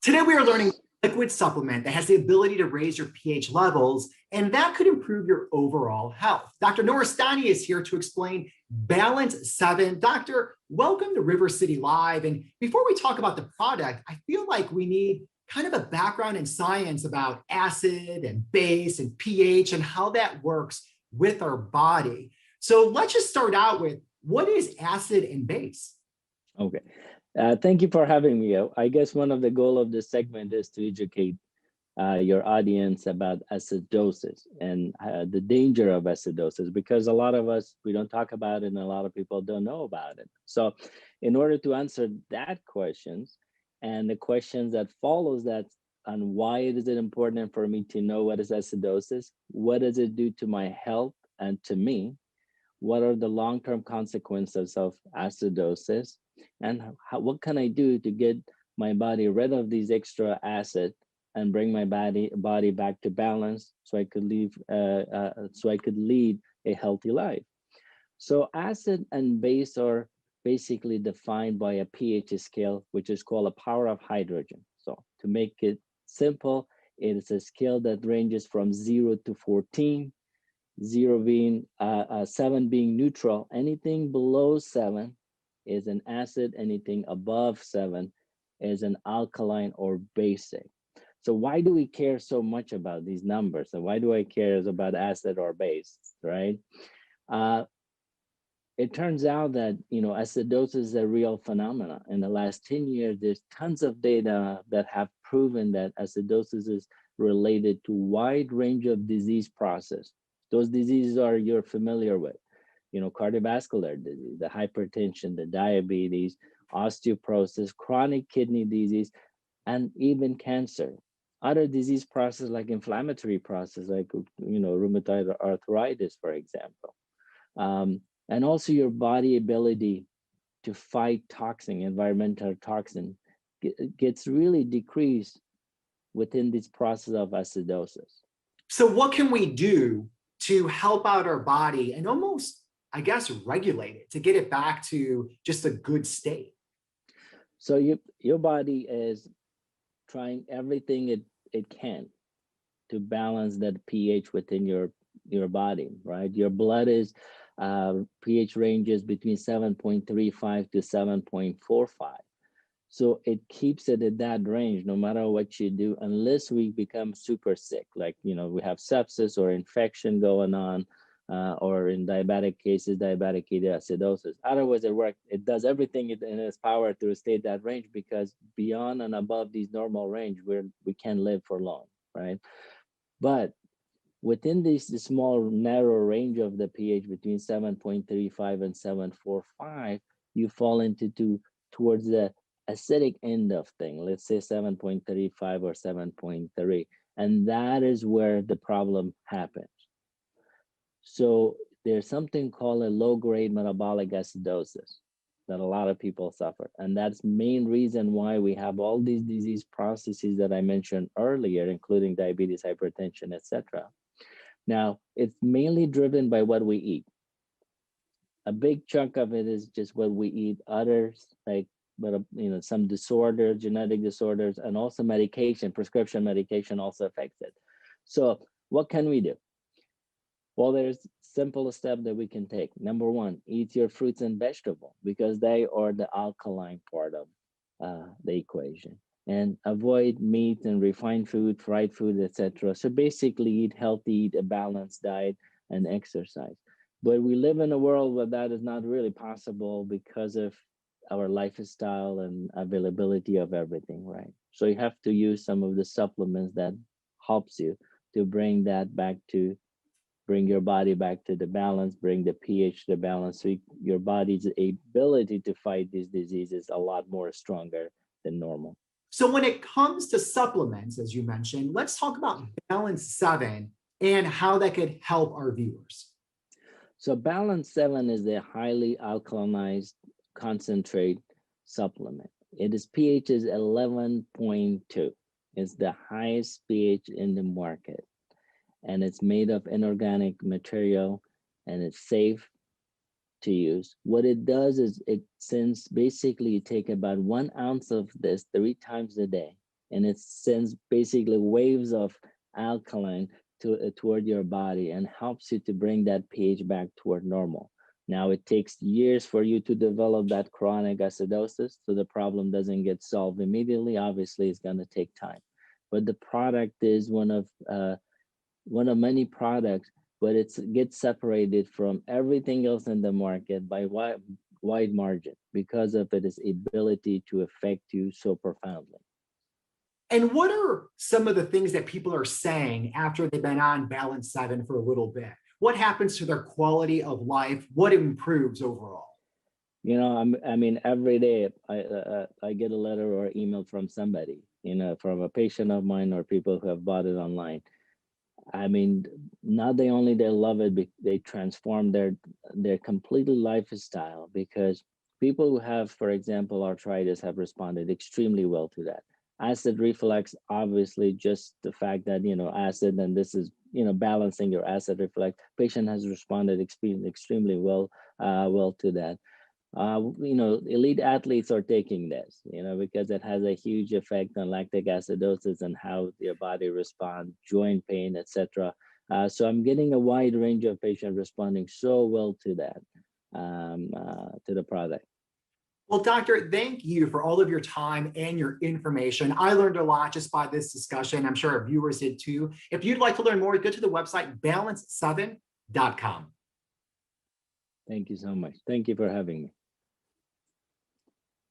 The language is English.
Today we are learning a liquid supplement that has the ability to raise your pH levels, and that could improve your overall health. Dr. Nooristani is here to explain Balance 7. Doctor, welcome to River City Live. And before we talk about the product, I feel like we need kind of a background in science about acid and base and pH and how that works with our body. So let's just start out with, what is acid and base? Okay. Thank you for having me. I guess one of the goal of this segment is to educate your audience about acidosis and the danger of acidosis, because a lot of us, we don't talk about it and a lot of people don't know about it. So in order to answer that questions and the questions that follows that on why is it important for me to know what is acidosis, what does it do to my health and to me, what are the long-term consequences of acidosis, and what can I do to get my body rid of these extra acid and bring my body back to balance so I could lead a healthy life. So acid and base are basically defined by a pH scale, which is called a power of hydrogen. So to make it simple, it is a scale that ranges from 0 to 14, 7 being neutral. Anything below 7 is an acid, anything above 7 is an alkaline or basic. So why do we care so much about these numbers? And why do I care about acid or base, right? It turns out that, acidosis is a real phenomenon. In the last 10 years, there's tons of data that have proven that acidosis is related to wide range of disease process. Those diseases are you're familiar with, cardiovascular disease, the hypertension, the diabetes, osteoporosis, chronic kidney disease, and even cancer. Other disease process like inflammatory process, like rheumatoid arthritis, for example. And also your body ability to fight toxin, environmental toxin, gets really decreased within this process of acidosis. So what can we do to help out our body and almost, I guess, regulate it to get it back to just a good state? So your body is trying everything it can to balance that pH within your body, right? Your blood is pH ranges between 7.35 to 7.45. So it keeps it at that range no matter what you do, unless we become super sick, like, we have sepsis or infection going on, or in diabetic cases, diabetic ketoacidosis. Otherwise, it does everything in its power to stay at that range, because beyond and above these normal range, we can't live for long, right? But within this small narrow range of the pH between 7.35 and 7.45, you fall towards the acidic end of thing, let's say 7.35 or 7.3, and that is where the problem happens. So there's something called a low-grade metabolic acidosis that a lot of people suffer, and that's main reason why we have all these disease processes that I mentioned earlier, including diabetes, hypertension, etc. Now, it's mainly driven by what we eat. A big chunk of it is just what we eat. Others, like, some disorders, genetic disorders, and also medication, prescription medication also affects it. So what can we do? Well, there's simple step that we can take. Number one, eat your fruits and vegetables, because they are the alkaline part of the equation. And avoid meat and refined food, fried food, etc. So basically eat healthy, eat a balanced diet, and exercise. But we live in a world where that is not really possible because of our lifestyle and availability of everything, right? So you have to use some of the supplements that helps you to bring your body back to the balance, bring the pH to the balance, so your body's ability to fight these diseases a lot more stronger than normal. So when it comes to supplements, as you mentioned, let's talk about Balance 7 and how that could help our viewers. So Balance 7 is a highly alkalinized concentrate supplement. Its pH is 11.2. It's the highest pH in the market, and it's made of inorganic material, and it's safe to use. What it does is, since basically you take about 1 ounce of this 3 times a day, and it sends basically waves of alkaline toward your body and helps you to bring that pH back toward normal. Now, it takes years for you to develop that chronic acidosis, so the problem doesn't get solved immediately. Obviously, it's going to take time. But the product is one of many products, but it gets separated from everything else in the market by wide margin because of its ability to affect you so profoundly. And what are some of the things that people are saying after they've been on Balance 7 for a little bit? What happens to their quality of life? What improves overall? You know, I mean, every day I get a letter or email from somebody, you know, from a patient of mine or people who have bought it online. I mean, not they only they love it, they transform their completely lifestyle, because people who have, for example, arthritis have responded extremely well to that. Acid reflux, obviously, just the fact that, you know, acid, and this is, you know, balancing your acid reflux. Patient has responded extremely well to that. You know, elite athletes are taking this, you know, because it has a huge effect on lactic acidosis and how your body responds, joint pain, etc. So I'm getting a wide range of patients responding so well to that, to the product. Well, doctor, thank you for all of your time and your information. I learned a lot just by this discussion. I'm sure our viewers did too. If you'd like to learn more, go to the website balance7.com. Thank you so much. Thank you for having me.